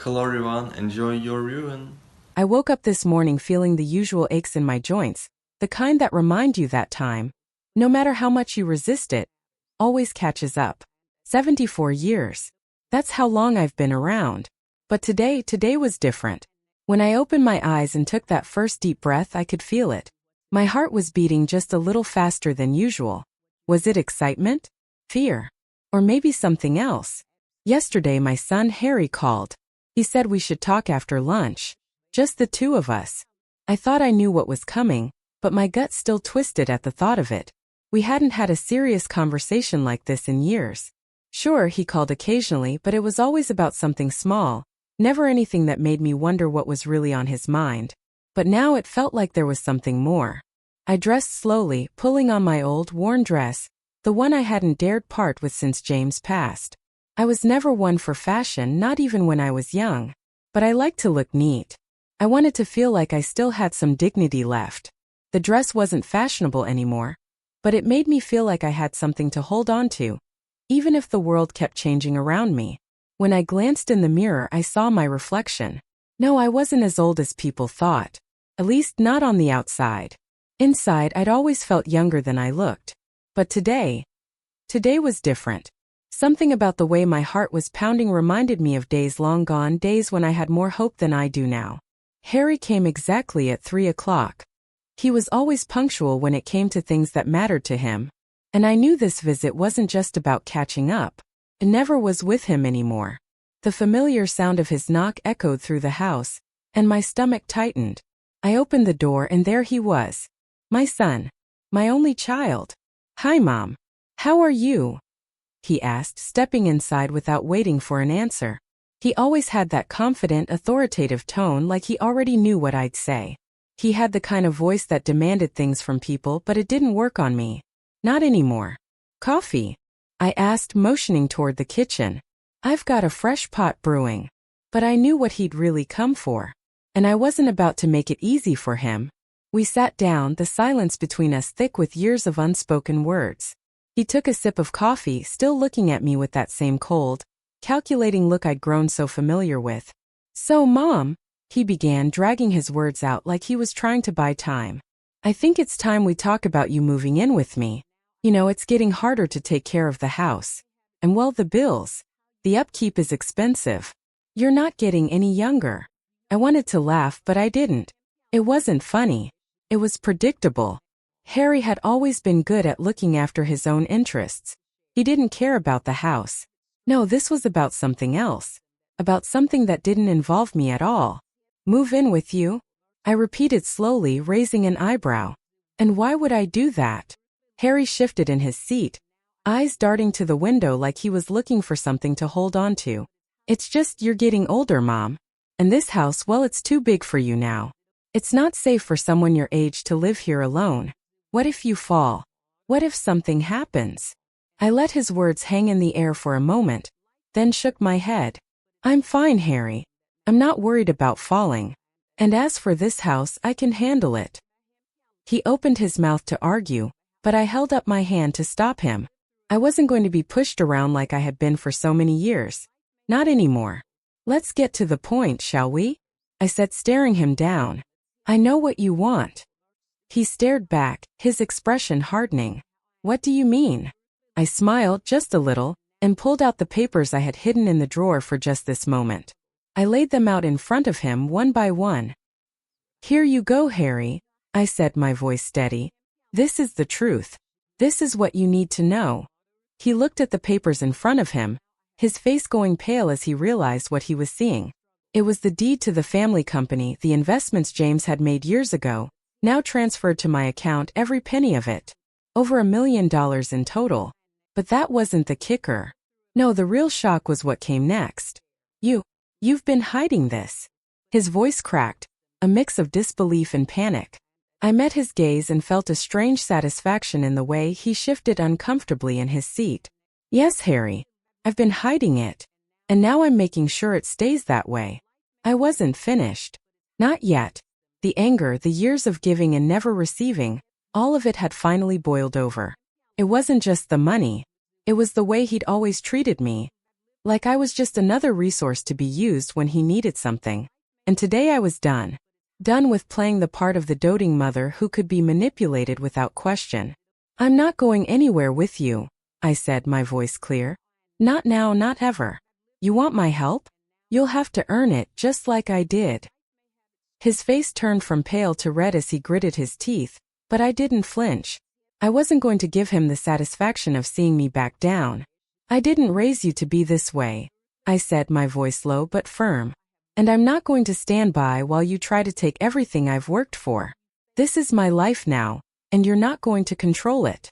Hello everyone, enjoy your ruin. I woke up this morning feeling the usual aches in my joints, the kind that remind you that time, no matter how much you resist it, always catches up. 74 years. That's how long I've been around. But today was different. When I opened my eyes and took that first deep breath, I could feel it. My heart was beating just a little faster than usual. Was it excitement? Fear? Or maybe something else? Yesterday my son Harry called. He said we should talk after lunch. Just the two of us. I thought I knew what was coming, but my gut still twisted at the thought of it. We hadn't had a serious conversation like this in years. Sure, he called occasionally, but it was always about something small, never anything that made me wonder what was really on his mind. But now it felt like there was something more. I dressed slowly, pulling on my old, worn dress, the one I hadn't dared part with since James passed. I was never one for fashion, not even when I was young. But I liked to look neat. I wanted to feel like I still had some dignity left. The dress wasn't fashionable anymore, but it made me feel like I had something to hold on to, even if the world kept changing around me. When I glanced in the mirror, I saw my reflection. No, I wasn't as old as people thought. At least not on the outside. Inside, I'd always felt younger than I looked. But today was different. Something about the way my heart was pounding reminded me of days long gone, days when I had more hope than I do now. Harry came exactly at 3 o'clock. He was always punctual when it came to things that mattered to him. And I knew this visit wasn't just about catching up. It never was with him anymore. The familiar sound of his knock echoed through the house, and my stomach tightened. I opened the door and there he was. My son. My only child. "Hi, Mom. How are you?" he asked, stepping inside without waiting for an answer. He always had that confident, authoritative tone, like he already knew what I'd say. He had the kind of voice that demanded things from people, but it didn't work on me. Not anymore. "Coffee?" I asked, motioning toward the kitchen. "I've got a fresh pot brewing." But I knew what he'd really come for. And I wasn't about to make it easy for him. We sat down, the silence between us thick with years of unspoken words. He took a sip of coffee, still looking at me with that same cold, calculating look I'd grown so familiar with. "So, Mom," he began, dragging his words out like he was trying to buy time. "I think it's time we talk about you moving in with me. You know, it's getting harder to take care of the house. And well, the bills. The upkeep is expensive. You're not getting any younger." I wanted to laugh, but I didn't. It wasn't funny. It was predictable. Harry had always been good at looking after his own interests. He didn't care about the house. No, this was about something else. About something that didn't involve me at all. "Move in with you?" I repeated slowly, raising an eyebrow. "And why would I do that?" Harry shifted in his seat, eyes darting to the window like he was looking for something to hold on to. "It's just you're getting older, Mom. And this house, well, it's too big for you now. It's not safe for someone your age to live here alone. What if you fall? What if something happens?" I let his words hang in the air for a moment, then shook my head. "I'm fine, Harry. I'm not worried about falling. And as for this house, I can handle it." He opened his mouth to argue, but I held up my hand to stop him. I wasn't going to be pushed around like I had been for so many years. Not anymore. "Let's get to the point, shall we?" I said, staring him down. "I know what you want." He stared back, his expression hardening. "What do you mean?" I smiled just a little, and pulled out the papers I had hidden in the drawer for just this moment. I laid them out in front of him one by one. "Here you go, Harry," I said, my voice steady. "This is the truth. This is what you need to know." He looked at the papers in front of him, his face going pale as he realized what he was seeing. It was the deed to the family company, the investments James had made years ago, now transferred to my account, every penny of it. Over $1 million in total. But that wasn't the kicker. No, the real shock was what came next. You've been hiding this." His voice cracked, a mix of disbelief and panic. I met his gaze and felt a strange satisfaction in the way he shifted uncomfortably in his seat. "Yes, Harry. I've been hiding it. And now I'm making sure it stays that way." I wasn't finished. Not yet. The anger, the years of giving and never receiving, all of it had finally boiled over. It wasn't just the money. It was the way he'd always treated me. Like I was just another resource to be used when he needed something. And today I was done. Done with playing the part of the doting mother who could be manipulated without question. "I'm not going anywhere with you," I said, my voice clear. "Not now, not ever. You want my help? You'll have to earn it just like I did." His face turned from pale to red as he gritted his teeth, but I didn't flinch. I wasn't going to give him the satisfaction of seeing me back down. "I didn't raise you to be this way," I said, my voice low but firm. "And I'm not going to stand by while you try to take everything I've worked for. This is my life now, and you're not going to control it."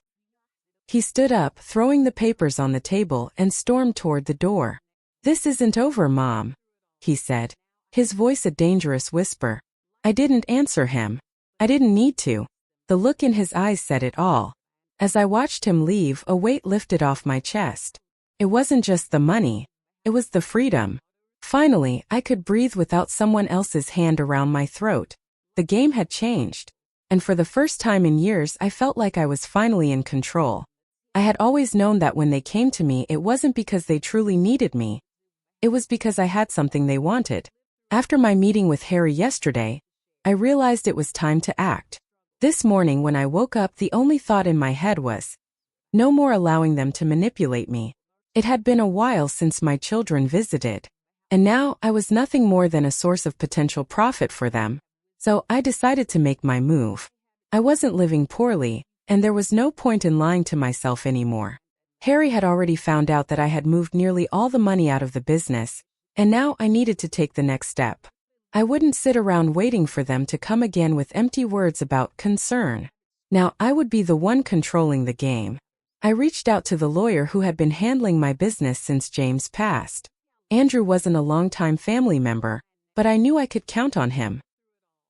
He stood up, throwing the papers on the table, and stormed toward the door. "This isn't over, Mom," he said, his voice a dangerous whisper. I didn't answer him. I didn't need to. The look in his eyes said it all. As I watched him leave, a weight lifted off my chest. It wasn't just the money. It was the freedom. Finally, I could breathe without someone else's hand around my throat. The game had changed. And for the first time in years, I felt like I was finally in control. I had always known that when they came to me, it wasn't because they truly needed me. It was because I had something they wanted. After my meeting with Harry yesterday, I realized it was time to act. This morning when I woke up, the only thought in my head was, no more allowing them to manipulate me. It had been a while since my children visited, and now I was nothing more than a source of potential profit for them. So I decided to make my move. I wasn't living poorly, and there was no point in lying to myself anymore. Harry had already found out that I had moved nearly all the money out of the business, and now I needed to take the next step. I wouldn't sit around waiting for them to come again with empty words about concern. Now I would be the one controlling the game. I reached out to the lawyer who had been handling my business since James passed. Andrew wasn't a longtime family member, but I knew I could count on him.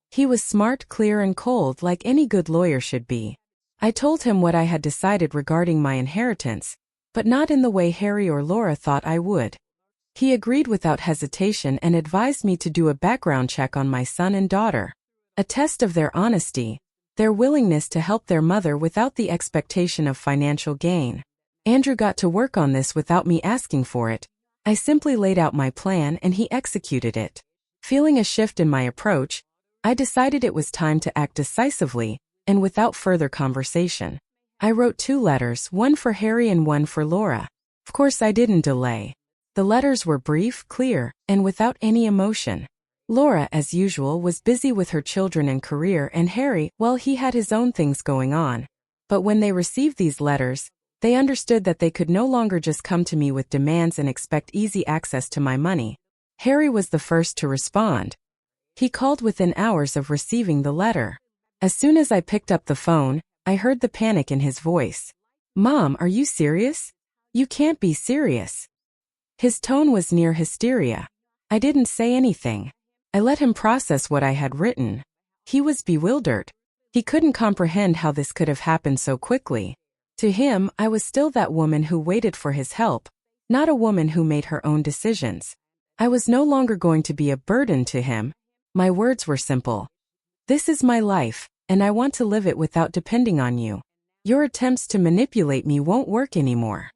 He was smart, clear, and cold like any good lawyer should be. I told him what I had decided regarding my inheritance, but not in the way Harry or Laura thought I would. He agreed without hesitation and advised me to do a background check on my son and daughter. A test of their honesty, their willingness to help their mother without the expectation of financial gain. Andrew got to work on this without me asking for it. I simply laid out my plan and he executed it. Feeling a shift in my approach, I decided it was time to act decisively, and without further conversation. I wrote 2 letters, one for Harry and one for Laura. Of course, I didn't delay. The letters were brief, clear, and without any emotion. Laura, as usual, was busy with her children and career, and Harry, well, he had his own things going on. But when they received these letters, they understood that they could no longer just come to me with demands and expect easy access to my money. Harry was the first to respond. He called within hours of receiving the letter. As soon as I picked up the phone, I heard the panic in his voice. "Mom, are you serious? You can't be serious." His tone was near hysteria. I didn't say anything. I let him process what I had written. He was bewildered. He couldn't comprehend how this could have happened so quickly. To him, I was still that woman who waited for his help, not a woman who made her own decisions. I was no longer going to be a burden to him. My words were simple. "This is my life, and I want to live it without depending on you. Your attempts to manipulate me won't work anymore."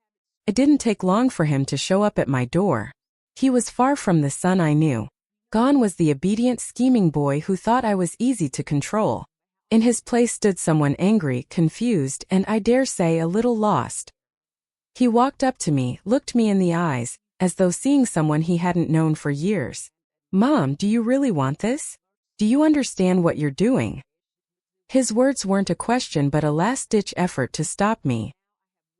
It didn't take long for him to show up at my door. He was far from the son I knew. Gone was the obedient, scheming boy who thought I was easy to control. In his place stood someone angry, confused, and I dare say a little lost. He walked up to me, looked me in the eyes, as though seeing someone he hadn't known for years. "Mom, do you really want this? Do you understand what you're doing?" His words weren't a question but a last-ditch effort to stop me.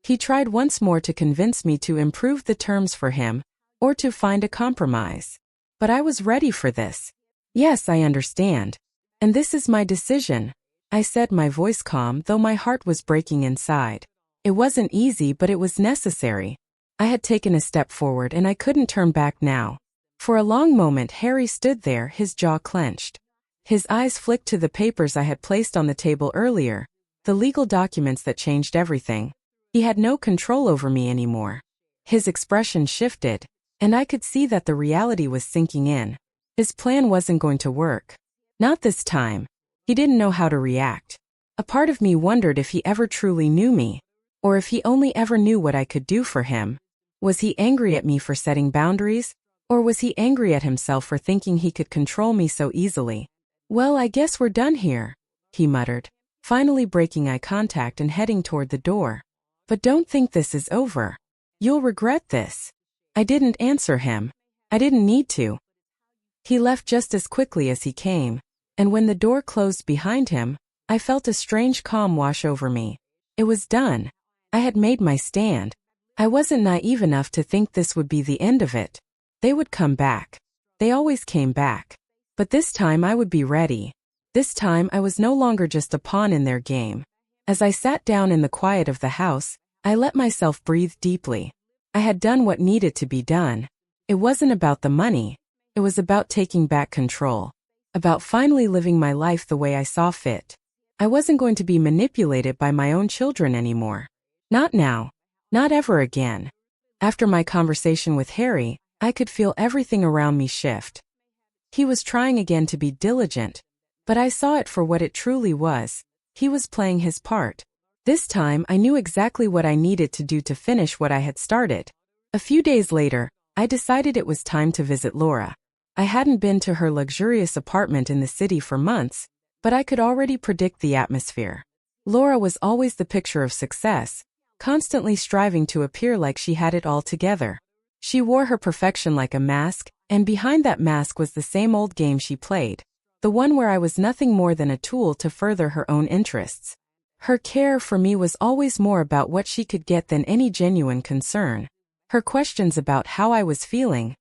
He tried once more to convince me to improve the terms for him, or to find a compromise. But I was ready for this. "Yes, I understand. And this is my decision," I said, my voice calm, though my heart was breaking inside. It wasn't easy, but it was necessary. I had taken a step forward and I couldn't turn back now. For a long moment Harry stood there, his jaw clenched. His eyes flicked to the papers I had placed on the table earlier, the legal documents that changed everything. He had no control over me anymore. His expression shifted, and I could see that the reality was sinking in. His plan wasn't going to work. Not this time. He didn't know how to react. A part of me wondered if he ever truly knew me, or if he only ever knew what I could do for him. Was he angry at me for setting boundaries? Or was he angry at himself for thinking he could control me so easily? Well, I guess we're done here, he muttered, finally breaking eye contact and heading toward the door. But don't think this is over. You'll regret this. I didn't answer him. I didn't need to. He left just as quickly as he came, and when the door closed behind him, I felt a strange calm wash over me. It was done. I had made my stand. I wasn't naive enough to think this would be the end of it. They would come back. They always came back. But this time I would be ready. This time I was no longer just a pawn in their game. As I sat down in the quiet of the house, I let myself breathe deeply. I had done what needed to be done. It wasn't about the money. It was about taking back control. About finally living my life the way I saw fit. I wasn't going to be manipulated by my own children anymore. Not now. Not ever again. After my conversation with Harry, I could feel everything around me shift. He was trying again to be diligent, but I saw it for what it truly was. He was playing his part. This time I knew exactly what I needed to do to finish what I had started. A few days later, I decided it was time to visit Laura. I hadn't been to her luxurious apartment in the city for months, but I could already predict the atmosphere. Laura was always the picture of success, constantly striving to appear like she had it all together. She wore her perfection like a mask, and behind that mask was the same old game she played, the one where I was nothing more than a tool to further her own interests. Her care for me was always more about what she could get than any genuine concern. Her questions about how I was feeling,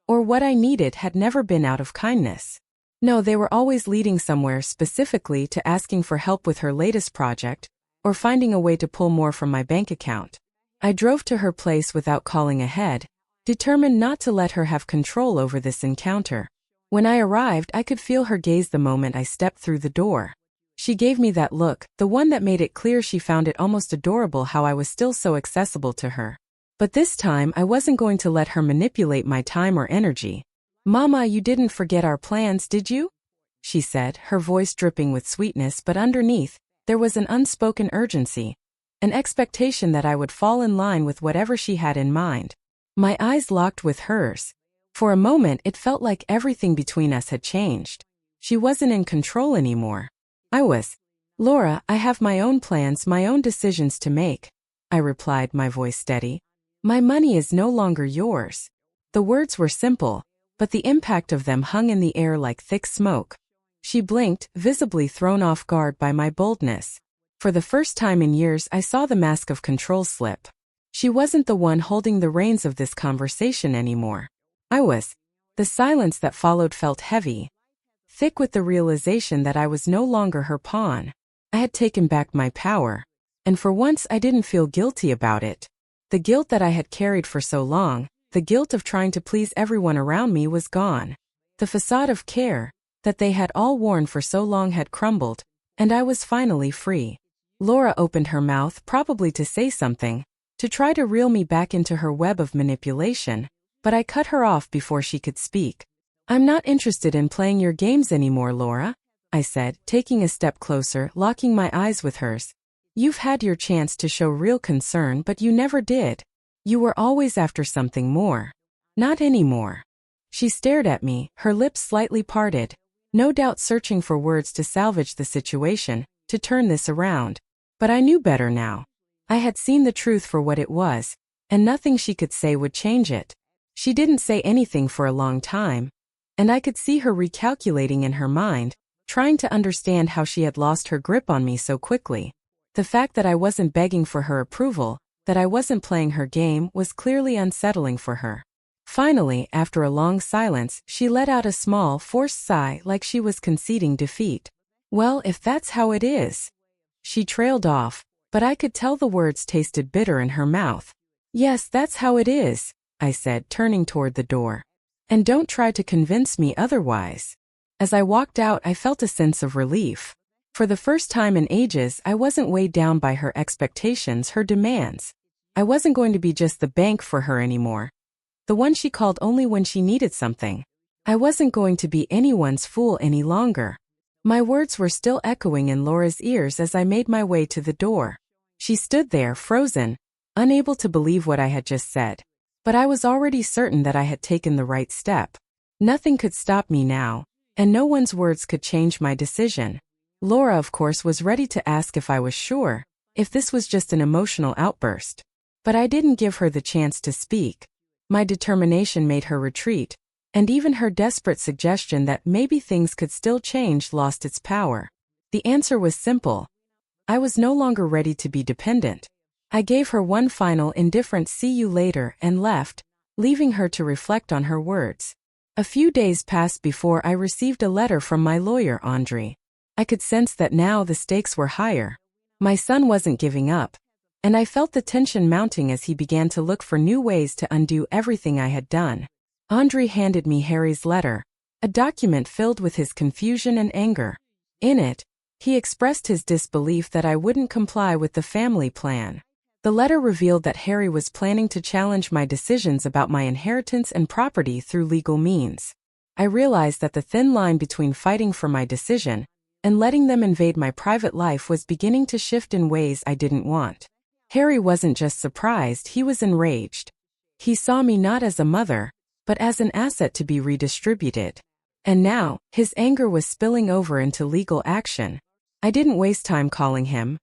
or what I needed, had never been out of kindness. No, they were always leading somewhere, specifically to asking for help with her latest project, or finding a way to pull more from my bank account. I drove to her place without calling ahead, determined not to let her have control over this encounter. When I arrived, I could feel her gaze the moment I stepped through the door. She gave me that look, the one that made it clear she found it almost adorable how I was still so accessible to her. But this time I wasn't going to let her manipulate my time or energy. "Mama, you didn't forget our plans, did you?" she said, her voice dripping with sweetness, but underneath, there was an unspoken urgency, an expectation that I would fall in line with whatever she had in mind. My eyes locked with hers. For a moment it felt like everything between us had changed. She wasn't in control anymore. I was. "Laura, I have my own plans, my own decisions to make," I replied, my voice steady. "My money is no longer yours." The words were simple, but the impact of them hung in the air like thick smoke. She blinked, visibly thrown off guard by my boldness. For the first time in years I saw the mask of control slip. She wasn't the one holding the reins of this conversation anymore. I was. The silence that followed felt heavy, thick with the realization that I was no longer her pawn. I had taken back my power, and for once I didn't feel guilty about it. The guilt that I had carried for so long, the guilt of trying to please everyone around me, was gone. The facade of care that they had all worn for so long had crumbled, and I was finally free. Laura opened her mouth, probably to say something, to try to reel me back into her web of manipulation, but I cut her off before she could speak. "I'm not interested in playing your games anymore, Laura," I said, taking a step closer, locking my eyes with hers. "You've had your chance to show real concern, but you never did. You were always after something more. Not anymore." She stared at me, her lips slightly parted, no doubt searching for words to salvage the situation, to turn this around. But I knew better now. I had seen the truth for what it was, and nothing she could say would change it. She didn't say anything for a long time, and I could see her recalculating in her mind, trying to understand how she had lost her grip on me so quickly. The fact that I wasn't begging for her approval, that I wasn't playing her game, was clearly unsettling for her. Finally, after a long silence, she let out a small, forced sigh, like she was conceding defeat. "Well, if that's how it is." She trailed off, but I could tell the words tasted bitter in her mouth. "Yes, that's how it is," I said, turning toward the door. "And don't try to convince me otherwise." As I walked out, I felt a sense of relief. For the first time in ages, I wasn't weighed down by her expectations, her demands. I wasn't going to be just the bank for her anymore, the one she called only when she needed something. I wasn't going to be anyone's fool any longer. My words were still echoing in Laura's ears as I made my way to the door. She stood there, frozen, unable to believe what I had just said. But I was already certain that I had taken the right step. Nothing could stop me now, and no one's words could change my decision. Laura, of course, was ready to ask if I was sure, if this was just an emotional outburst. But I didn't give her the chance to speak. My determination made her retreat, and even her desperate suggestion that maybe things could still change lost its power. The answer was simple. I was no longer ready to be dependent. I gave her one final indifferent "see you later" and left, leaving her to reflect on her words. A few days passed before I received a letter from my lawyer, Andre. I could sense that now the stakes were higher. My son wasn't giving up, and I felt the tension mounting as he began to look for new ways to undo everything I had done. Andre handed me Harry's letter, a document filled with his confusion and anger. In it, he expressed his disbelief that I wouldn't comply with the family plan. The letter revealed that Harry was planning to challenge my decisions about my inheritance and property through legal means. I realized that the thin line between fighting for my decision and letting them invade my private life was beginning to shift in ways I didn't want. Harry wasn't just surprised, he was enraged. He saw me not as a mother, but as an asset to be redistributed. And now, his anger was spilling over into legal action. I didn't waste time calling him.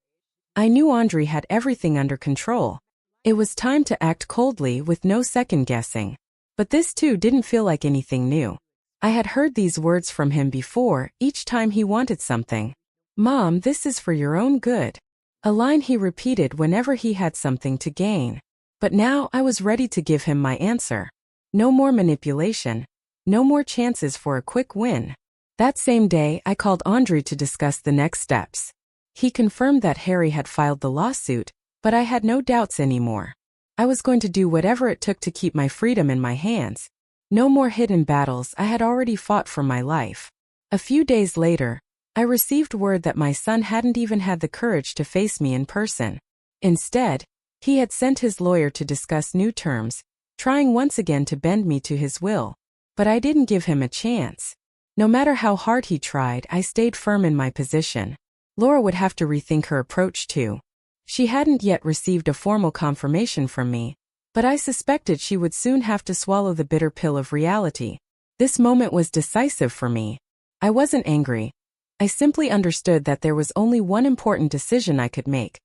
I knew Andre had everything under control. It was time to act coldly with no second-guessing. But this too didn't feel like anything new. I had heard these words from him before, each time he wanted something. "Mom, this is for your own good." A line he repeated whenever he had something to gain. But now I was ready to give him my answer. No more manipulation. No more chances for a quick win. That same day, I called Andre to discuss the next steps. He confirmed that Harry had filed the lawsuit, but I had no doubts anymore. I was going to do whatever it took to keep my freedom in my hands. No more hidden battles, I had already fought for my life. A few days later, I received word that my son hadn't even had the courage to face me in person. Instead, he had sent his lawyer to discuss new terms, trying once again to bend me to his will. But I didn't give him a chance. No matter how hard he tried, I stayed firm in my position. Laura would have to rethink her approach too. She hadn't yet received a formal confirmation from me, but I suspected she would soon have to swallow the bitter pill of reality. This moment was decisive for me. I wasn't angry. I simply understood that there was only one important decision I could make.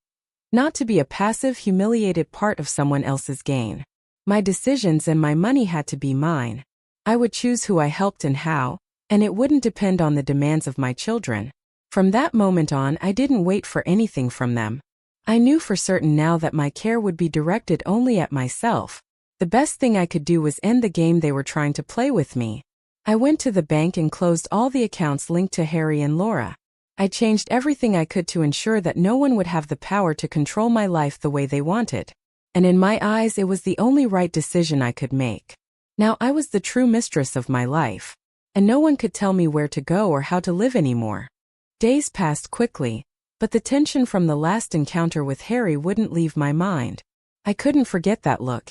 Not to be a passive, humiliated part of someone else's gain. My decisions and my money had to be mine. I would choose who I helped and how, and it wouldn't depend on the demands of my children. From that moment on, I didn't wait for anything from them. I knew for certain now that my care would be directed only at myself. The best thing I could do was end the game they were trying to play with me. I went to the bank and closed all the accounts linked to Harry and Laura. I changed everything I could to ensure that no one would have the power to control my life the way they wanted. And in my eyes, it was the only right decision I could make. Now I was the true mistress of my life, and no one could tell me where to go or how to live anymore. Days passed quickly, but the tension from the last encounter with Harry wouldn't leave my mind. I couldn't forget that look.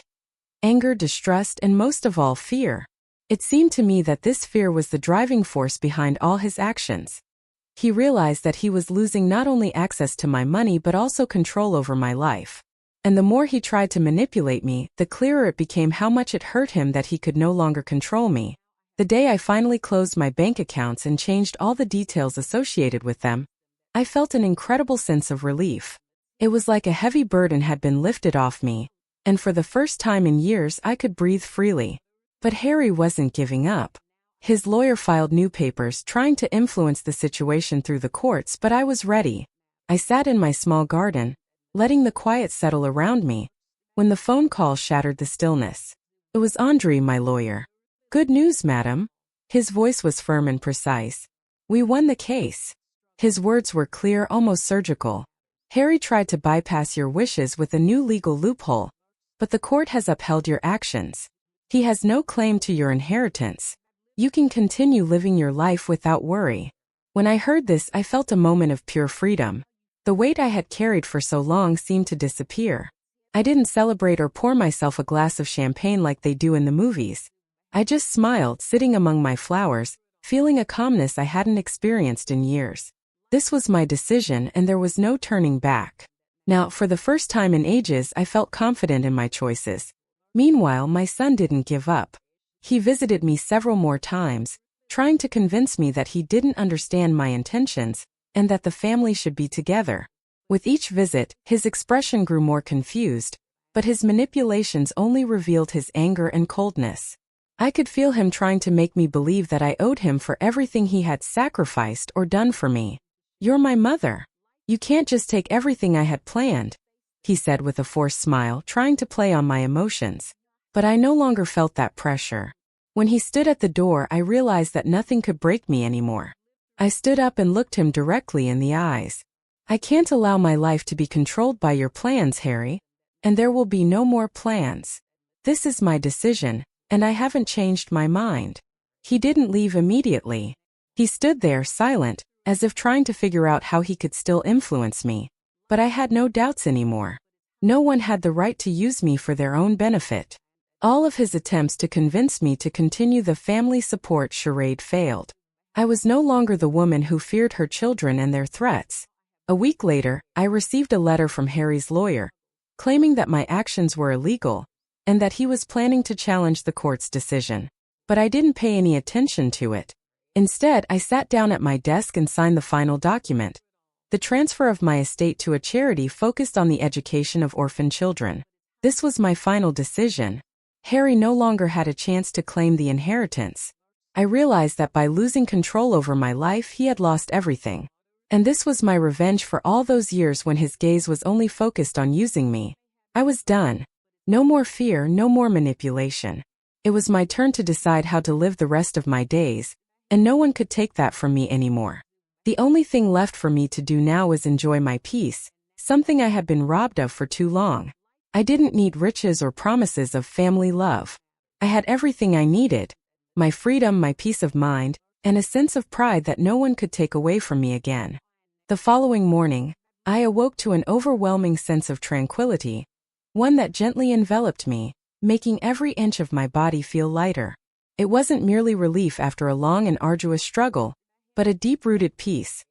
Anger, distrust, and most of all, fear. It seemed to me that this fear was the driving force behind all his actions. He realized that he was losing not only access to my money but also control over my life. And the more he tried to manipulate me, the clearer it became how much it hurt him that he could no longer control me. The day I finally closed my bank accounts and changed all the details associated with them, I felt an incredible sense of relief. It was like a heavy burden had been lifted off me, and for the first time in years I could breathe freely. But Harry wasn't giving up. His lawyer filed new papers trying to influence the situation through the courts, but I was ready. I sat in my small garden, letting the quiet settle around me, when the phone call shattered the stillness. It was Andre, my lawyer. "Good news, madam." His voice was firm and precise. "We won the case." His words were clear, almost surgical. "Harry tried to bypass your wishes with a new legal loophole, but the court has upheld your actions. He has no claim to your inheritance. You can continue living your life without worry." When I heard this, I felt a moment of pure freedom. The weight I had carried for so long seemed to disappear. I didn't celebrate or pour myself a glass of champagne like they do in the movies. I just smiled, sitting among my flowers, feeling a calmness I hadn't experienced in years. This was my decision, and there was no turning back. Now, for the first time in ages, I felt confident in my choices. Meanwhile, my son didn't give up. He visited me several more times, trying to convince me that he didn't understand my intentions and that the family should be together. With each visit, his expression grew more confused, but his manipulations only revealed his anger and coldness. I could feel him trying to make me believe that I owed him for everything he had sacrificed or done for me. "You're my mother. You can't just take everything I had planned," he said with a forced smile, trying to play on my emotions. But I no longer felt that pressure. When he stood at the door, I realized that nothing could break me anymore. I stood up and looked him directly in the eyes. "I can't allow my life to be controlled by your plans, Harry. And there will be no more plans. This is my decision, and I haven't changed my mind." He didn't leave immediately. He stood there silent, as if trying to figure out how he could still influence me. But I had no doubts anymore. No one had the right to use me for their own benefit. All of his attempts to convince me to continue the family support charade failed. I was no longer the woman who feared her children and their threats. A week later, I received a letter from Harry's lawyer, claiming that my actions were illegal, and that he was planning to challenge the court's decision. But I didn't pay any attention to it. Instead, I sat down at my desk and signed the final document. The transfer of my estate to a charity focused on the education of orphan children. This was my final decision. Harry no longer had a chance to claim the inheritance. I realized that by losing control over my life, he had lost everything. And this was my revenge for all those years when his gaze was only focused on using me. I was done. No more fear, no more manipulation. It was my turn to decide how to live the rest of my days, and no one could take that from me anymore. The only thing left for me to do now was enjoy my peace, something I had been robbed of for too long. I didn't need riches or promises of family love. I had everything I needed: my freedom, my peace of mind, and a sense of pride that no one could take away from me again. The following morning, I awoke to an overwhelming sense of tranquility, one that gently enveloped me, making every inch of my body feel lighter. It wasn't merely relief after a long and arduous struggle, but a deep-rooted peace,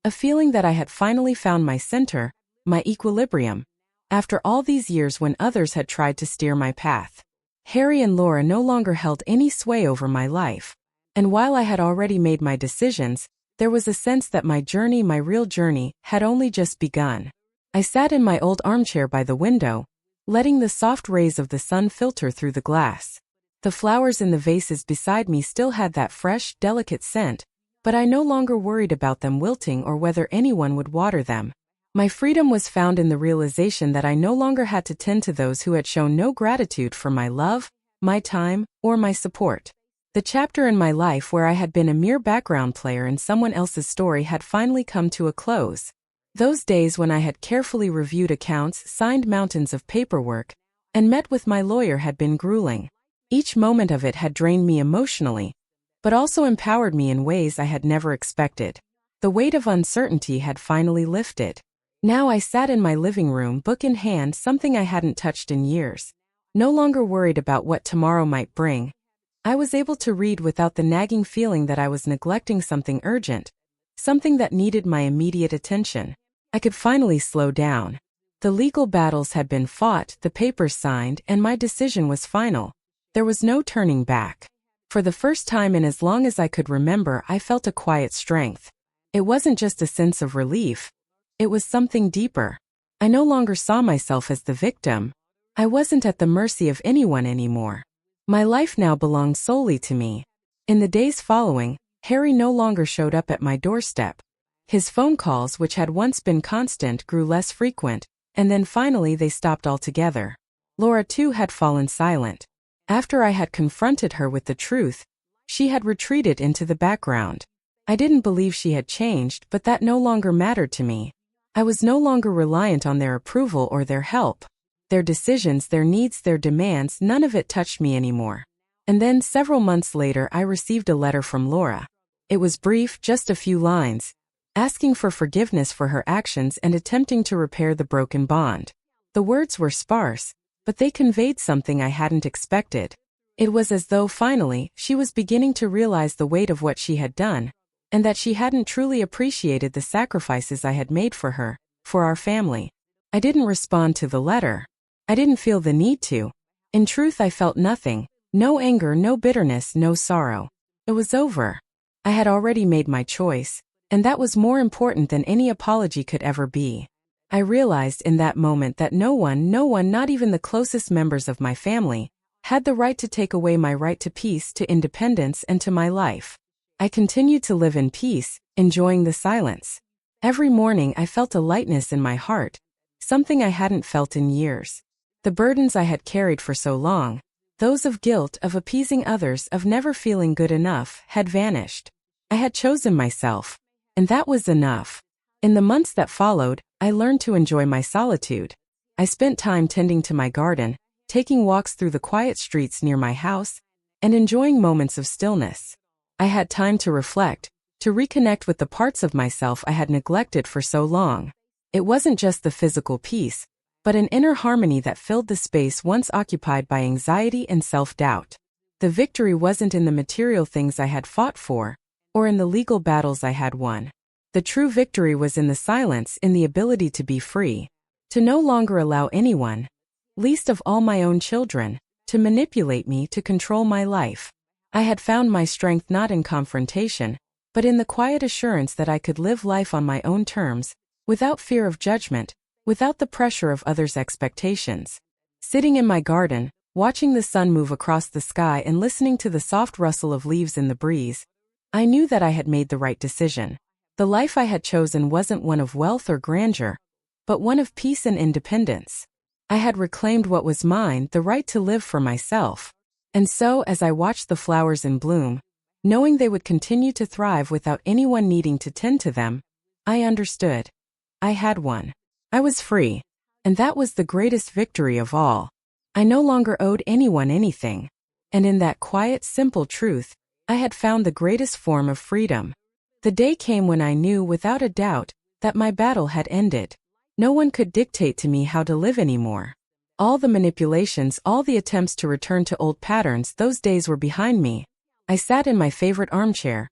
a feeling that I had finally found my center, my equilibrium, after all these years when others had tried to steer my path. Harry and Laura no longer held any sway over my life. And while I had already made my decisions, there was a sense that my journey, my real journey, had only just begun. I sat in my old armchair by the window, letting the soft rays of the sun filter through the glass. The flowers in the vases beside me still had that fresh, delicate scent, but I no longer worried about them wilting or whether anyone would water them. My freedom was found in the realization that I no longer had to tend to those who had shown no gratitude for my love, my time, or my support. The chapter in my life where I had been a mere background player in someone else's story had finally come to a close. Those days when I had carefully reviewed accounts, signed mountains of paperwork, and met with my lawyer had been grueling. Each moment of it had drained me emotionally, but also empowered me in ways I had never expected. The weight of uncertainty had finally lifted. Now I sat in my living room, book in hand, something I hadn't touched in years. No longer worried about what tomorrow might bring. I was able to read without the nagging feeling that I was neglecting something urgent, something that needed my immediate attention. I could finally slow down. The legal battles had been fought, the papers signed, and my decision was final. There was no turning back. For the first time in as long as I could remember, I felt a quiet strength. It wasn't just a sense of relief. It was something deeper. I no longer saw myself as the victim. I wasn't at the mercy of anyone anymore. My life now belonged solely to me. In the days following, Harry no longer showed up at my doorstep. His phone calls, which had once been constant, grew less frequent, and then finally they stopped altogether. Laura too had fallen silent. After I had confronted her with the truth, she had retreated into the background. I didn't believe she had changed, but that no longer mattered to me. I was no longer reliant on their approval or their help. Their decisions, their needs, their demands, none of it touched me anymore. And then, several months later, I received a letter from Laura. It was brief, just a few lines, asking for forgiveness for her actions and attempting to repair the broken bond. The words were sparse, but they conveyed something I hadn't expected. It was as though, finally, she was beginning to realize the weight of what she had done, and that she hadn't truly appreciated the sacrifices I had made for her, for our family. I didn't respond to the letter. I didn't feel the need to. In truth, I felt nothing. No anger, no bitterness, no sorrow. It was over. I had already made my choice, and that was more important than any apology could ever be. I realized in that moment that no one, not even the closest members of my family, had the right to take away my right to peace, to independence, and to my life. I continued to live in peace, enjoying the silence. Every morning I felt a lightness in my heart, something I hadn't felt in years. The burdens I had carried for so long, those of guilt, of appeasing others, of never feeling good enough, had vanished. I had chosen myself, and that was enough. In the months that followed, I learned to enjoy my solitude. I spent time tending to my garden, taking walks through the quiet streets near my house, and enjoying moments of stillness. I had time to reflect, to reconnect with the parts of myself I had neglected for so long. It wasn't just the physical peace, but an inner harmony that filled the space once occupied by anxiety and self-doubt. The victory wasn't in the material things I had fought for, or in the legal battles I had won. The true victory was in the silence, in the ability to be free, to no longer allow anyone, least of all my own children, to manipulate me, to control my life. I had found my strength not in confrontation, but in the quiet assurance that I could live life on my own terms, without fear of judgment, without the pressure of others' expectations. Sitting in my garden, watching the sun move across the sky and listening to the soft rustle of leaves in the breeze, I knew that I had made the right decision. The life I had chosen wasn't one of wealth or grandeur, but one of peace and independence. I had reclaimed what was mine, the right to live for myself. And so, as I watched the flowers in bloom, knowing they would continue to thrive without anyone needing to tend to them, I understood. I had won. I was free. And that was the greatest victory of all. I no longer owed anyone anything. And in that quiet, simple truth, I had found the greatest form of freedom. The day came when I knew without a doubt that my battle had ended. No one could dictate to me how to live anymore. All the manipulations, all the attempts to return to old patterns, those days were behind me. I sat in my favorite armchair,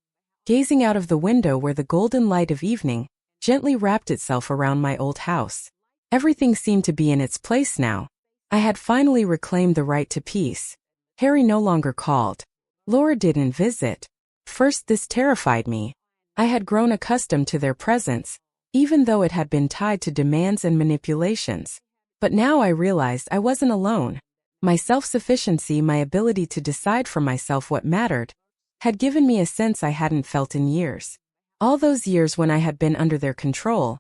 gazing out of the window where the golden light of evening gently wrapped itself around my old house. Everything seemed to be in its place now. I had finally reclaimed the right to peace. Harry no longer called. Laura didn't visit. First, this terrified me. I had grown accustomed to their presence, even though it had been tied to demands and manipulations. But now I realized I wasn't alone. My self-sufficiency, my ability to decide for myself what mattered, had given me a sense I hadn't felt in years. All those years when I had been under their control,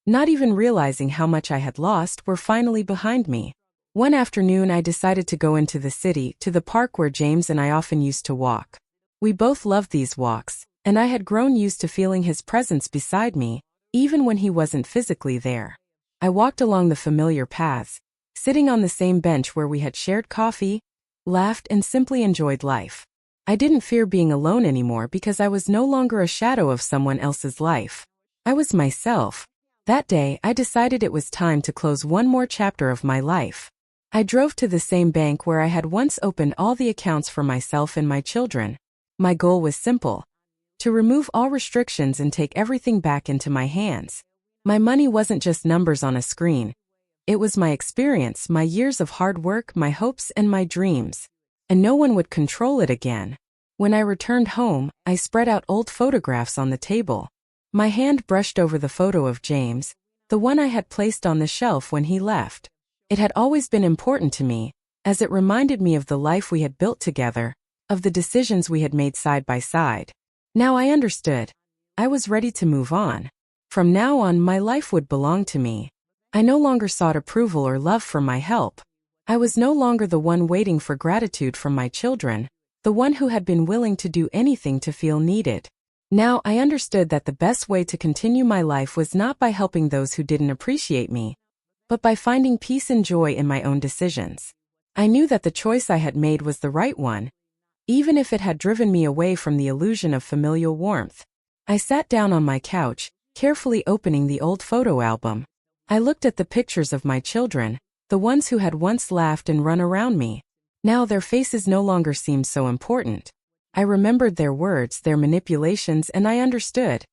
not even realizing how much I had lost, were finally behind me. One afternoon I decided to go into the city, to the park where James and I often used to walk. We both loved these walks, and I had grown used to feeling his presence beside me, even when he wasn't physically there. I walked along the familiar paths, sitting on the same bench where we had shared coffee, laughed, and simply enjoyed life. I didn't fear being alone anymore because I was no longer a shadow of someone else's life. I was myself. That day, I decided it was time to close one more chapter of my life. I drove to the same bank where I had once opened all the accounts for myself and my children. My goal was simple: to remove all restrictions and take everything back into my hands. My money wasn't just numbers on a screen. It was my experience, my years of hard work, my hopes, and my dreams. And no one would control it again. When I returned home, I spread out old photographs on the table. My hand brushed over the photo of James, the one I had placed on the shelf when he left. It had always been important to me, as it reminded me of the life we had built together, of the decisions we had made side by side. Now I understood. I was ready to move on. From now on, my life would belong to me. I no longer sought approval or love for my help. I was no longer the one waiting for gratitude from my children, the one who had been willing to do anything to feel needed. Now I understood that the best way to continue my life was not by helping those who didn't appreciate me, but by finding peace and joy in my own decisions. I knew that the choice I had made was the right one, even if it had driven me away from the illusion of familial warmth. I sat down on my couch, carefully opening the old photo album. I looked at the pictures of my children, the ones who had once laughed and run around me. Now their faces no longer seemed so important. I remembered their words, their manipulations, and I understood.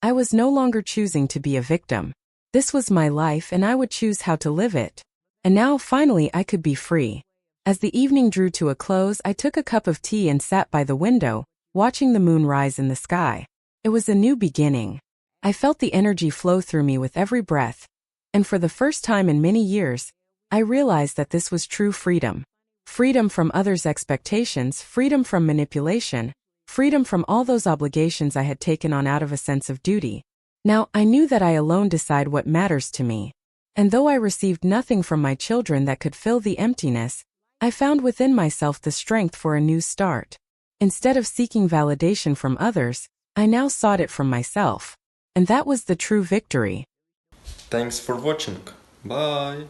I was no longer choosing to be a victim. This was my life and I would choose how to live it. And now finally I could be free. As the evening drew to a close, I took a cup of tea and sat by the window, watching the moon rise in the sky. It was a new beginning. I felt the energy flow through me with every breath, and for the first time in many years, I realized that this was true freedom. Freedom from others' expectations, freedom from manipulation, freedom from all those obligations I had taken on out of a sense of duty. Now, I knew that I alone decide what matters to me. And though I received nothing from my children that could fill the emptiness, I found within myself the strength for a new start. Instead of seeking validation from others, I now sought it from myself. And that was the true victory. Thanks for watching. Bye.